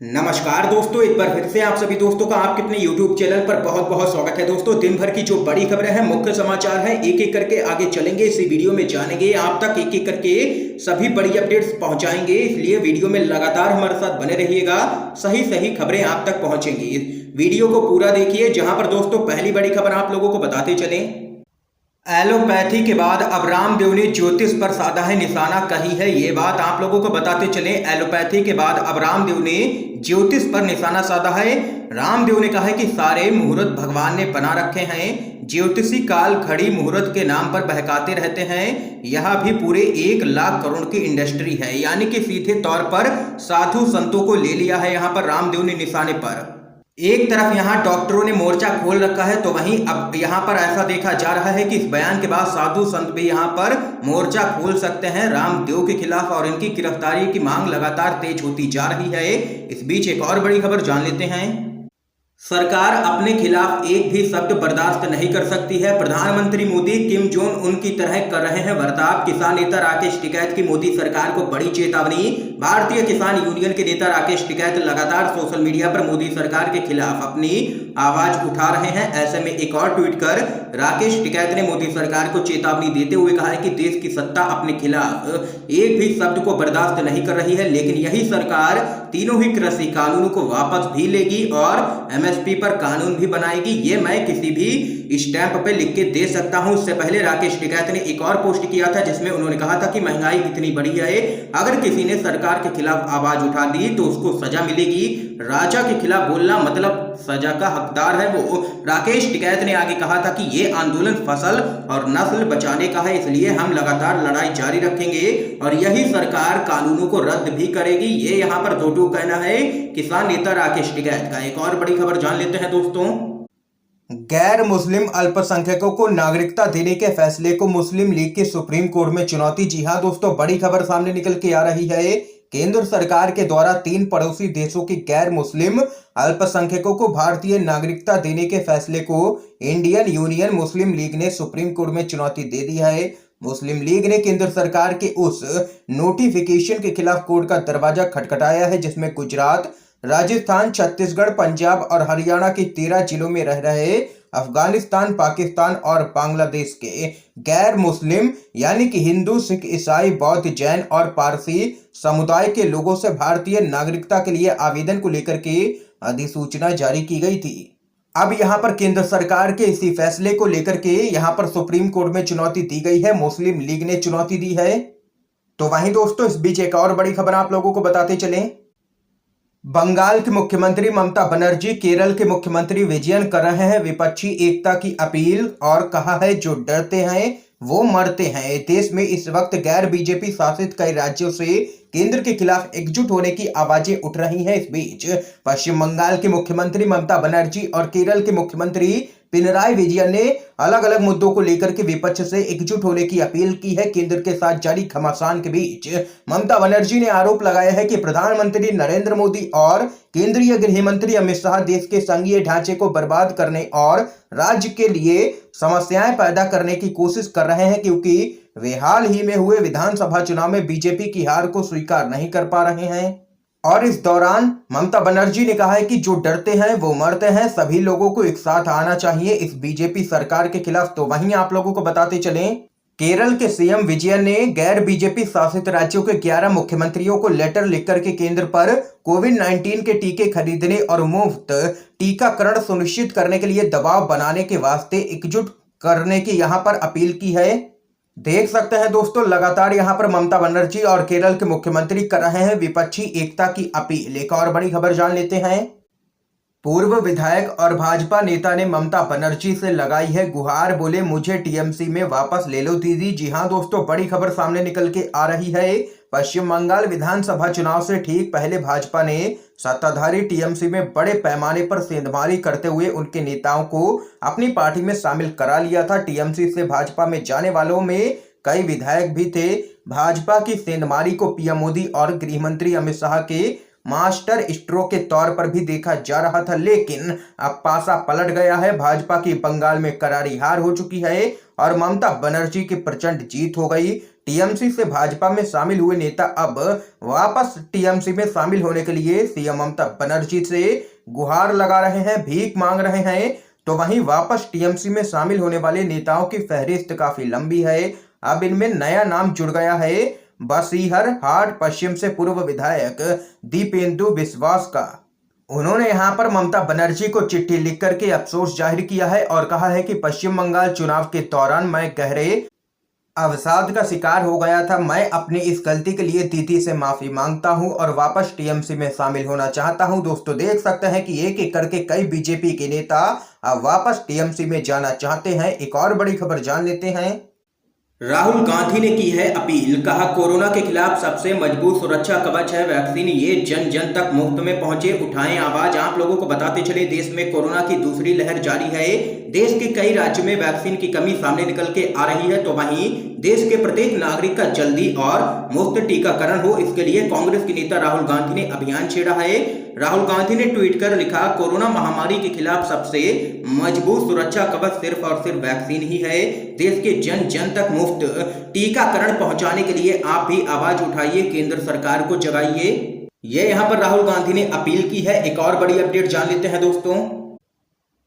नमस्कार दोस्तों, एक बार फिर से आप सभी दोस्तों का आपके अपने YouTube चैनल पर बहुत बहुत स्वागत है। दोस्तों, दिन भर की जो बड़ी खबरें हैं, मुख्य समाचार हैं, एक एक करके आगे चलेंगे। इसी वीडियो में जानेंगे, आप तक एक एक करके सभी बड़ी अपडेट्स पहुंचाएंगे। इसलिए वीडियो में लगातार हमारे साथ बने रहिएगा, सही सही खबरें आप तक पहुंचेंगी। वीडियो को पूरा देखिए। जहां पर दोस्तों पहली बड़ी खबर आप लोगों को बताते चलें, एलोपैथी के बाद अब रामदेव ने ज्योतिष पर साधा है निशाना, कही है ये बात आप लोगों को बताते चले। एलोपैथी के बाद अब रामदेव ने ज्योतिष पर निशाना साधा है। रामदेव ने कहा है कि सारे मुहूर्त भगवान ने बना रखे हैं। ज्योतिषी काल घड़ी मुहूर्त के नाम पर बहकाते रहते हैं। यह भी पूरे 1 लाख करोड़ की इंडस्ट्री है, यानी कि सीधे तौर पर साधु संतों को ले लिया है यहाँ पर रामदेव ने निशाने पर। एक तरफ यहाँ डॉक्टरों ने मोर्चा खोल रखा है, तो वहीं अब यहाँ पर ऐसा देखा जा रहा है कि इस बयान के बाद साधु संत भी यहाँ पर मोर्चा खोल सकते हैं रामदेव के खिलाफ, और इनकी गिरफ्तारी की मांग लगातार तेज होती जा रही है। इस बीच एक और बड़ी खबर जान लेते हैं। सरकार अपने खिलाफ एक भी शब्द बर्दाश्त नहीं कर सकती है। प्रधानमंत्री मोदी किम जोंग उन की तरह कर रहे हैं बर्ताव। किसान नेता राकेश टिकैत की मोदी सरकार को बड़ी चेतावनी। भारतीय किसान यूनियन के नेता राकेश टिकैत लगातार सोशल मीडिया पर मोदी सरकार के खिलाफ अपनी आवाज उठा रहे हैं। ऐसे में एक और ट्वीट कर राकेश टिकैत ने मोदी सरकार को चेतावनी देते हुए कहा है कि देश की सत्ता अपने खिलाफ एक भी शब्द को बर्दाश्त नहीं कर रही है, लेकिन यही सरकार तीनों ही कृषि कानूनों को वापस भी लेगी और एमएसपी पर कानून भी बनाएगी। ये मैं किसी भी स्टैंप पे लिख के दे सकता हूं। इससे पहले राकेश टिकैत ने एक और पोस्ट किया था, जिसमें उन्होंने कहा था कि महंगाई इतनी बढ़ी है, अगर किसी ने सरकार के खिलाफ आवाज उठा दी तो उसको सजा मिलेगी। राजा के खिलाफ बोलना मतलब सजा का हकदार है वो। राकेश टिकैत ने आगे कहा था कि ये आंदोलन फसल और नस्ल बचाने का है, इसलिए हम लगातार लड़ाई जारी रखेंगे और यही सरकार कानूनों को रद्द भी करेगी। ये यहाँ पर दो कहना है किसान नेता राकेश टिकैत का। एक और बड़ी खबर जान लेते हैं दोस्तों। गैर मुस्लिम अल्पसंख्यकों को नागरिकता देने के फैसले को मुस्लिम लीग की सुप्रीम कोर्ट में चुनौती। जी हां दोस्तों, बड़ी खबर सामने निकल के आ रही है। केंद्र सरकार के द्वारा 3 पड़ोसी देशों की गैर मुस्लिम अल्पसंख्यकों को भारतीय नागरिकता देने के फैसले को इंडियन यूनियन मुस्लिम लीग ने सुप्रीम कोर्ट में चुनौती दे दी है। मुस्लिम लीग ने केंद्र सरकार के उस नोटिफिकेशन के खिलाफ कोर्ट का दरवाजा खटखटाया है, जिसमें गुजरात, राजस्थान, छत्तीसगढ़, पंजाब और हरियाणा के 13 जिलों में रह रहे अफगानिस्तान, पाकिस्तान और बांग्लादेश के गैर मुस्लिम यानी कि हिंदू, सिख, ईसाई, बौद्ध, जैन और पारसी समुदाय के लोगों से भारतीय नागरिकता के लिए आवेदन को लेकर के अधिसूचना जारी की गई थी। अब यहां पर केंद्र सरकार के इसी फैसले को लेकर के यहां पर सुप्रीम कोर्ट में चुनौती दी गई है। मुस्लिम लीग ने चुनौती दी है। तो वहीं दोस्तों इस बीच एक और बड़ी खबर आप लोगों को बताते चलें। बंगाल की मुख्यमंत्री ममता बनर्जी केरल के मुख्यमंत्री विजयन कर रहे हैं विपक्षी एकता की अपील और कहा है जो डरते हैं वो मरते हैं। देश में इस वक्त गैर बीजेपी शासित कई राज्यों से केंद्र के खिलाफ एकजुट होने की आवाजें उठ रही हैं। इस बीच पश्चिम बंगाल की मुख्यमंत्री ममता बनर्जी और केरल के मुख्यमंत्री पिनराई विजयन ने अलग अलग मुद्दों को लेकर के विपक्ष से एकजुट होने की अपील की है। केंद्र के साथ जारी घमासान के बीच ममता बनर्जी ने आरोप लगाया है कि प्रधानमंत्री नरेंद्र मोदी और केंद्रीय गृह मंत्री अमित शाह देश के संघीय ढांचे को बर्बाद करने और राज्य के लिए समस्याएं पैदा करने की कोशिश कर रहे हैं, क्योंकि वे हाल ही में हुए विधानसभा चुनाव में बीजेपी की हार को स्वीकार नहीं कर पा रहे हैं। और इस दौरान ममता बनर्जी ने कहा है कि जो डरते हैं वो मरते हैं, सभी लोगों को एक साथ आना चाहिए इस बीजेपी सरकार के खिलाफ। तो वहीं आप लोगों को बताते चलें, केरल के सीएम विजयन ने गैर बीजेपी शासित राज्यों के 11 मुख्यमंत्रियों को लेटर लिखकर के केंद्र पर कोविड-19 के टीके खरीदने और मुफ्त टीकाकरण सुनिश्चित करने के लिए दबाव बनाने के वास्ते एकजुट करने की यहां पर अपील की है। देख सकते हैं दोस्तों, लगातार यहां पर ममता बनर्जी और केरल के मुख्यमंत्री कर रहे हैं विपक्षी एकता की अपील। एक और बड़ी खबर जान लेते हैं। पूर्व विधायक और भाजपा नेता ने ममता बनर्जी से लगाई है गुहार, बोले मुझे टीएमसी में वापस ले लो दीदी। जी हां दोस्तों, बड़ी खबर सामने निकल के आ रही है। पश्चिम बंगाल विधानसभा चुनाव से ठीक पहले भाजपा ने सत्ताधारी टीएमसी में बड़े पैमाने पर सेंधमारी करते हुए उनके नेताओं को अपनी पार्टी में शामिल करा लिया था। टीएमसी से भाजपा में जाने वालों में कई विधायक भी थे। भाजपा की सेंधमारी को पीएम मोदी और गृह मंत्री अमित शाह के मास्टर स्ट्रोक के तौर पर भी देखा जा रहा था, लेकिन अब पासा पलट गया है। भाजपा की बंगाल में करारी हार हो चुकी है और ममता बनर्जी की प्रचंड जीत हो गई। टीएमसी से भाजपा में शामिल हुए नेता अब वापस टीएमसी में शामिल होने के लिए सीएम ममता बनर्जी से गुहार लगा रहे हैं, भीख मांग रहे हैं। तो वहीं वापस टीएमसी में शामिल होने वाले नेताओं की फहरिस्त काफी लंबी है। अब इनमें नया नाम जुड़ गया है बसीहर हाट पश्चिम से पूर्व विधायक दीपेंदु बिस्वास का। उन्होंने यहां पर ममता बनर्जी को चिट्ठी लिख करके अफसोस जाहिर किया है और कहा है कि पश्चिम बंगाल चुनाव के दौरान मैं गहरे अवसाद का शिकार हो गया था। मैं अपनी इस गलती के लिए दीदी से माफी मांगता हूं और वापस टीएमसी में शामिल होना चाहता हूं। दोस्तों देख सकते हैं कि एक एक करके कई बीजेपी के नेता अब वापस टीएमसी में जाना चाहते हैं। एक और बड़ी खबर जान लेते हैं। राहुल गांधी ने की है अपील, कहा कोरोना के खिलाफ सबसे मजबूत सुरक्षा कवच है वैक्सीन, ये जन जन तक मुफ्त में पहुंचे, उठाएं आवाज। आप लोगों को बताते चले देश में कोरोना की दूसरी लहर जारी है। देश के कई राज्यों में वैक्सीन की कमी सामने निकल के आ रही है। तो वहीं देश के प्रत्येक नागरिक का जल्दी और मुफ्त टीकाकरण हो, इसके लिए कांग्रेस के नेता राहुल गांधी ने अभियान छेड़ा है। राहुल गांधी ने ट्वीट कर लिखा, कोरोना महामारी के खिलाफ सबसे मजबूत सुरक्षा कवच सिर्फ और सिर्फ वैक्सीन ही है। देश के जन जन तक मुफ्त टीकाकरण पहुंचाने के लिए आप भी आवाज उठाइए, केंद्र सरकार को जगाइए। ये यहां पर राहुल गांधी ने अपील की है। एक और बड़ी अपडेट जान लेते हैं दोस्तों।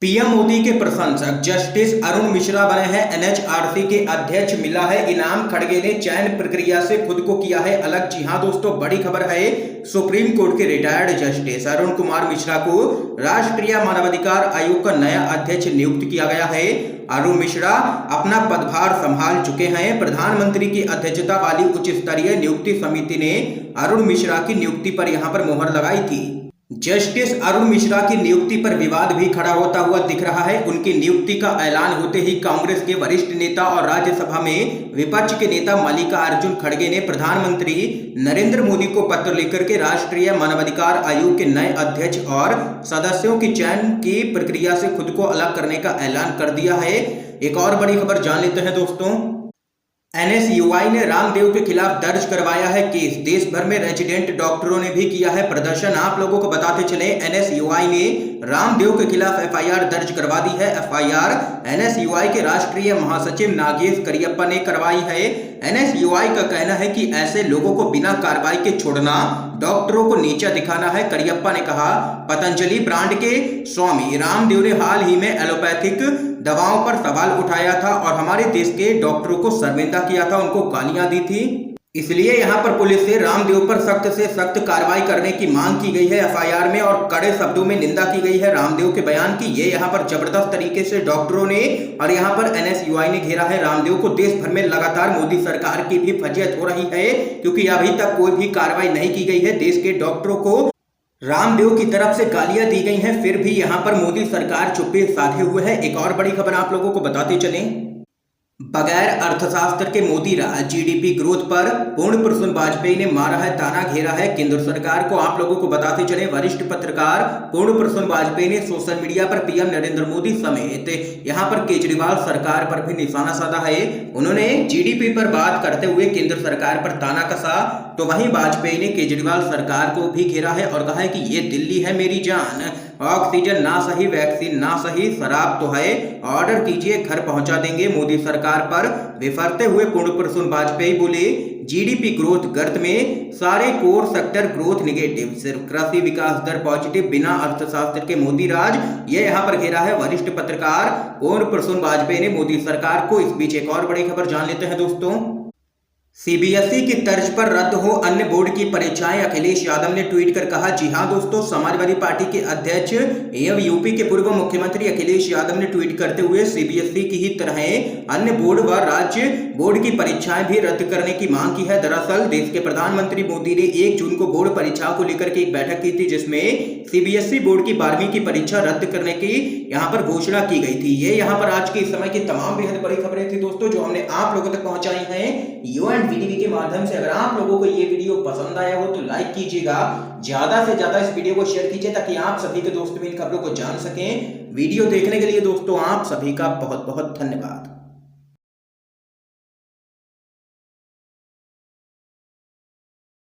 पीएम मोदी के प्रशंसक जस्टिस अरुण मिश्रा बने हैं एनएचआरसी के अध्यक्ष, मिला है इनाम। खड़गे ने चयन प्रक्रिया से खुद को किया है अलग। जी हां दोस्तों, बड़ी खबर है। सुप्रीम कोर्ट के रिटायर्ड जस्टिस अरुण कुमार मिश्रा को राष्ट्रीय मानवाधिकार आयोग का नया अध्यक्ष नियुक्त किया गया है। अरुण मिश्रा अपना पदभार संभाल चुके हैं। प्रधानमंत्री की अध्यक्षता वाली उच्च स्तरीय नियुक्ति समिति ने अरुण मिश्रा की नियुक्ति पर यहां पर मोहर लगाई थी। जस्टिस अरुण मिश्रा की नियुक्ति पर विवाद भी खड़ा होता हुआ दिख रहा है। उनकी नियुक्ति का ऐलान होते ही कांग्रेस के वरिष्ठ नेता और राज्यसभा में विपक्ष के नेता मल्लिकार्जुन खड़गे ने प्रधानमंत्री नरेंद्र मोदी को पत्र लिखकर के राष्ट्रीय मानवाधिकार आयोग के नए अध्यक्ष और सदस्यों की चयन की प्रक्रिया से खुद को अलग करने का ऐलान कर दिया है। एक और बड़ी खबर जान लेते हैं दोस्तों। एनएसयूआई ने रामदेव के खिलाफ दर्ज करवाया है केस। देश भर में रेजिडेंट डॉक्टरों ने भी किया है प्रदर्शन। आप लोगों को बताते चले, एनएसयूआई ने रामदेव के खिलाफ एफआईआर दर्ज करवा दी है। एफआईआर एनएसयूआई के राष्ट्रीय महासचिव नागेश करियप्पा ने करवाई है। एनएसयूआई का कहना है कि ऐसे लोगों को बिना कार्रवाई के छोड़ना डॉक्टरों को नीचा दिखाना है। करियप्पा ने कहा, पतंजलि ब्रांड के स्वामी रामदेव ने हाल ही में एलोपैथिक दवाओं पर सवाल उठाया था और हमारे देश के डॉक्टरों को शर्मिंदा किया था, उनको गालियां दी थी। इसलिए यहां पर पुलिस से रामदेव पर सख्त से सख्त कार्रवाई करने की मांग की गई है एफआईआर में और कड़े शब्दों में निंदा की गई है रामदेव के बयान की। ये यहां पर जबरदस्त तरीके से डॉक्टरों ने और यहां पर एनएसयूआई ने घेरा है रामदेव को। देश भर में लगातार मोदी सरकार की भी फजीहत हो रही है क्योंकि अभी तक कोई भी कार्रवाई नहीं की गई है। देश के डॉक्टरों को रामदेव की तरफ से गालियां दी गई हैं, फिर भी यहां पर मोदी सरकार चुप्पी साधे हुए है। एक और बड़ी खबर आप लोगों को बताते चलें। बगैर अर्थशास्त्र के मोदी राज जीडीपी ग्रोथ पर पूर्ण प्रसून वाजपेयी ने मारा है ताना, घेरा है केंद्र सरकार को। आप लोगों को बताते चले, वरिष्ठ पत्रकार पूर्ण प्रसून वाजपेयी ने सोशल मीडिया पर पीएम नरेंद्र मोदी समेत यहां पर केजरीवाल सरकार पर भी निशाना साधा है। उन्होंने जीडीपी पर बात करते हुए केंद्र सरकार पर ताना कसा। तो वहीं वाजपेयी ने केजरीवाल सरकार को भी घेरा है और कहा है कि ये दिल्ली है मेरी जान, ऑक्सीजन ना सही, वैक्सीन ना सही, शराब तो है, ऑर्डर कीजिए घर पहुंचा देंगे। मोदी सरकार पर विफरते हुए पूर्ण प्रसून वाजपेयी बोले, जीडीपी ग्रोथ गर्त में, सारे कोर सेक्टर ग्रोथ निगेटिव, सिर्फ कृषि विकास दर पॉजिटिव, बिना अर्थशास्त्र के मोदी राज। ये यहां पर घेरा है वरिष्ठ पत्रकार पूर्ण प्रसून वाजपेयी ने मोदी सरकार को। इस बीच एक और बड़ी खबर जान लेते हैं दोस्तों। सीबीएसई की तर्ज पर रद्द हो अन्य बोर्ड की परीक्षाएं, अखिलेश यादव ने ट्वीट कर कहा। जी हां दोस्तों, समाजवादी पार्टी के अध्यक्ष एवं यूपी के पूर्व मुख्यमंत्री अखिलेश यादव ने ट्वीट करते हुए सीबीएसई की ही तरह अन्य बोर्ड व राज्य बोर्ड की परीक्षाएं भी रद्द करने की मांग की है। दरअसल देश के प्रधानमंत्री मोदी ने 1 जून को बोर्ड परीक्षाओं को लेकर के एक बैठक की थी जिसमें सीबीएसई बोर्ड की 12वीं की परीक्षा रद्द करने की यहां पर घोषणा की गई थी। ये यहां पर आज के इस समय की तमाम बेहद बड़ी खबरें थी दोस्तों जो हमने आप लोगों तक पहुंचाई हैं यूएनवीटीवी के माध्यम से। अगर आप लोगों को ये वीडियो पसंद आया हो तो लाइक कीजिएगा, ज्यादा से ज्यादा इस वीडियो को शेयर कीजिए ताकि आप सभी के दोस्त भी इन खबरों को जान सकें। वीडियो देखने के लिए दोस्तों आप सभी का बहुत बहुत धन्यवाद।